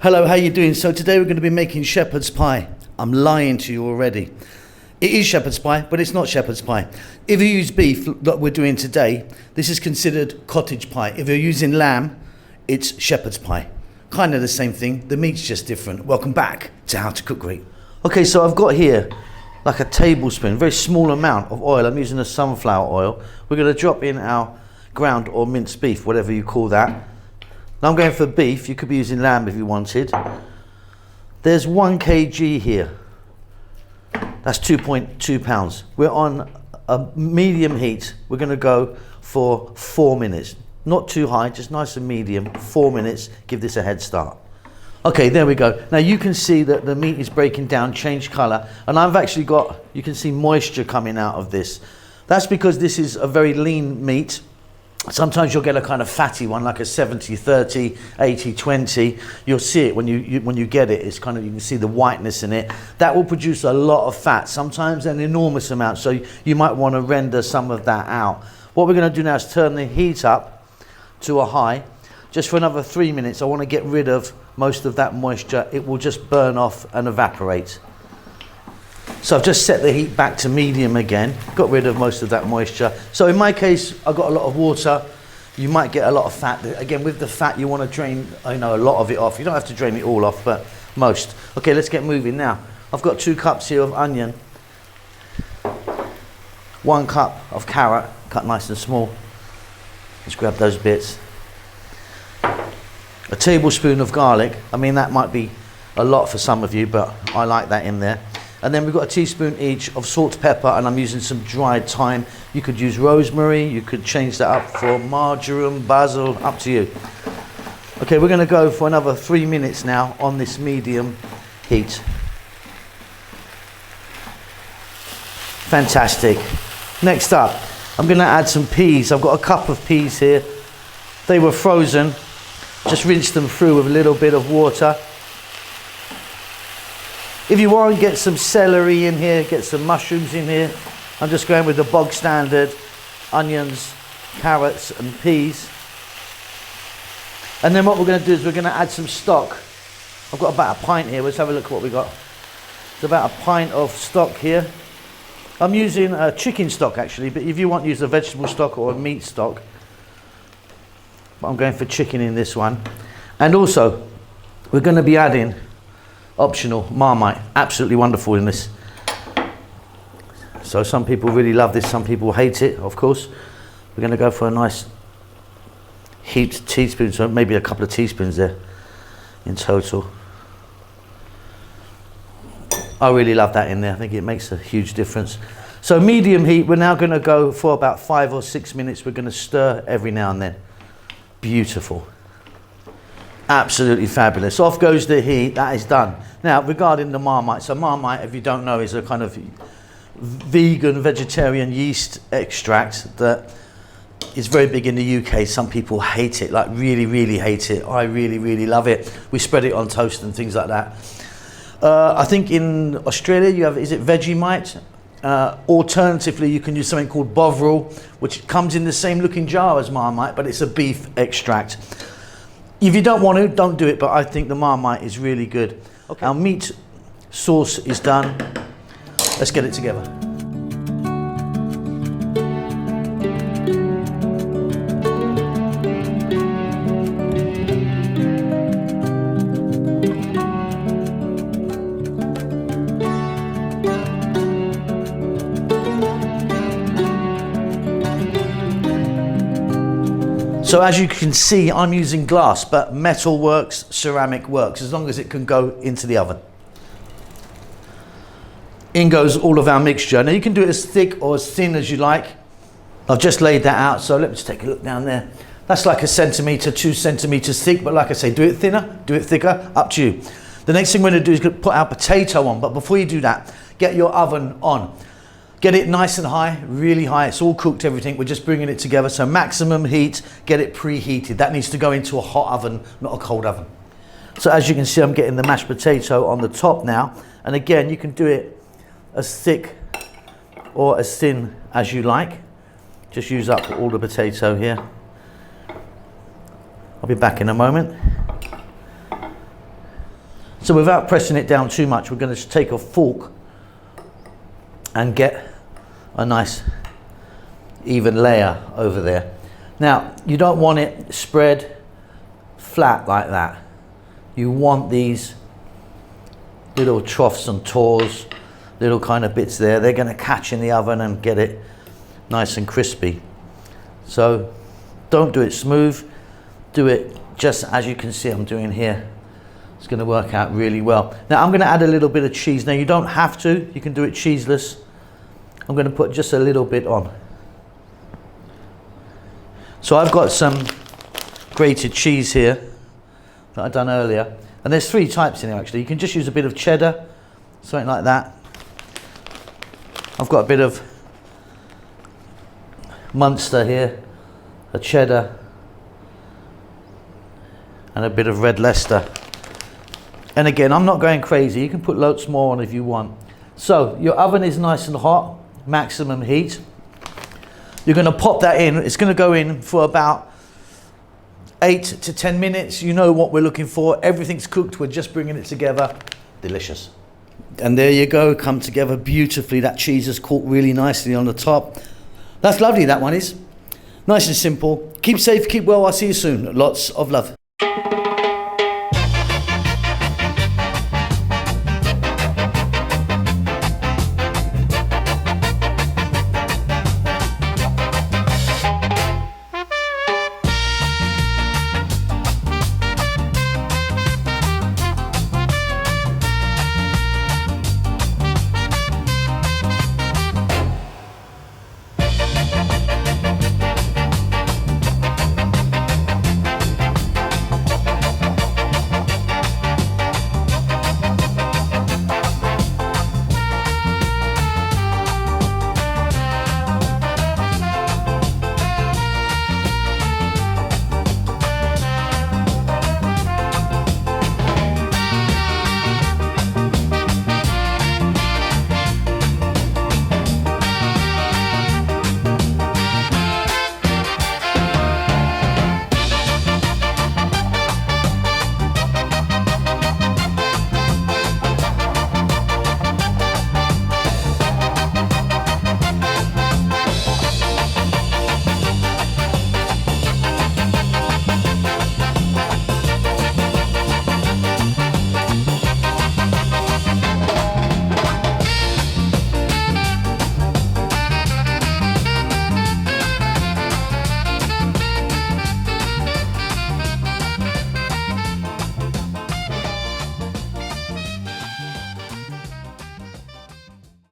Hello, how you doing? So today we're going to be making shepherd's pie. I'm lying to you already. It is shepherd's pie, but it's not shepherd's pie. If you use beef, like we're doing today, this is considered cottage pie. If you're using lamb, it's shepherd's pie. Kind of the same thing, the meat's just different. Welcome back to How to Cook Great. Okay, so I've got here like a tablespoon, very small amount of oil. I'm using a sunflower oil. We're going to drop in our ground or minced beef, whatever you call that. Now I'm going for beef. You could be using lamb if you wanted. There's 1 kg here. That's 2.2 pounds. We're on a medium heat. We're going to go for 4 minutes. Not too high, just nice and medium. 4 minutes. Give this a head start. Okay, there we go. Now you can see that the meat is breaking down, change colour, and I've actually got, you can see moisture coming out of this. That's because this is a very lean meat. Sometimes you'll get a kind of fatty one, like a 70-30, 80-20. You'll see it when you get it. It's kind of, you can see the whiteness in it. That will produce a lot of fat, sometimes an enormous amount. So you might want to render some of that out. What we're going to do now is turn the heat up to a high, just for another 3 minutes. I want to get rid of most of that moisture. It will just burn off and evaporate. So I've just set the heat back to medium again, got rid of most of that moisture. So in my case, I've got a lot of water. You might get a lot of fat. Again, with the fat, you want to drain, a lot of it off. You don't have to drain it all off, but most. Okay, let's get moving now. I've got 2 cups here of onion, 1 cup of carrot, cut nice and small. Let's grab those bits. A tablespoon of garlic. I mean, that might be a lot for some of you, but I like that in there. And then we've got a teaspoon each of salt, pepper, and I'm using some dried thyme. You could use rosemary, you could change that up for marjoram, basil, up to you. Okay, we're going to go for another 3 minutes now on this medium heat. Fantastic. Next up, I'm going to add some peas. I've got a cup of peas here. They were frozen. Just rinse them through with a little bit of water. If you want, get some celery in here, get some mushrooms in here. I'm just going with the bog standard onions, carrots and peas. And then what we're going to do is we're going to add some stock. I've got about a pint here. Let's have a look at what we got. It's about a pint of stock here. I'm using chicken stock actually, but if you want, use a vegetable stock or a meat stock. But I'm going for chicken in this one. And also, we're going to be adding optional Marmite, absolutely wonderful in this. So some people really love this, some people hate it, of course. We're going to go for a nice heaped teaspoon, so maybe a couple of teaspoons there in total. I really love that in there. I think it makes a huge difference. So medium heat, we're now going to go for about 5 or 6 minutes. We're going to stir every now and then. Beautiful. Absolutely fabulous. Off goes the heat. That is done. Now, regarding the Marmite. So Marmite, if you don't know, is a kind of vegan, vegetarian yeast extract that is very big in the UK. Some people hate it, like really, really hate it. I really, really love it. We spread it on toast and things like that. I think in Australia you have, is it Vegemite? Alternatively, you can use something called Bovril, which comes in the same looking jar as Marmite, but it's a beef extract. If you don't want to, don't do it, but I think the Marmite is really good. Okay. Our meat sauce is done. Let's get it together. So as you can see, I'm using glass, but metal works, ceramic works, as long as it can go into the oven. In goes all of our mixture. Now you can do it as thick or as thin as you like. I've just laid that out, so let me just take a look down there. That's like 1 centimetre, 2 centimetres thick, but like I say, do it thinner, do it thicker, up to you. The next thing we're going to do is put our potato on, but before you do that, get your oven on. Get it nice and high, really high. It's all cooked, everything. We're just bringing it together. So maximum heat, get it preheated. That needs to go into a hot oven, not a cold oven. So as you can see, I'm getting the mashed potato on the top now. And again, you can do it as thick or as thin as you like. Just use up all the potato here. I'll be back in a moment. So without pressing it down too much, we're going to take a fork and get a nice even layer over there. Now, you don't want it spread flat like that. You want these little troughs and tores, little kind of bits there. They're going to catch in the oven and get it nice and crispy. So don't do it smooth, do it just as you can see I'm doing here. It's going to work out really well. Now I'm going to add a little bit of cheese. Now you don't have to, you can do it cheeseless. I'm going to put just a little bit on. So I've got some grated cheese here that I've done earlier. And there's 3 types in here actually. You can just use a bit of cheddar, something like that. I've got a bit of Munster here, a cheddar, and a bit of red Leicester. And again, I'm not going crazy. You can put loads more on if you want. So your oven is nice and hot, maximum heat. You're going to pop that in. It's going to go in for about 8 to 10 minutes. You know what we're looking for. Everything's cooked. We're just bringing it together. Delicious. And there you go. Come together beautifully. That cheese is caught really nicely on the top. That's lovely, that one is. Nice and simple. Keep safe, keep well. I'll see you soon. Lots of love.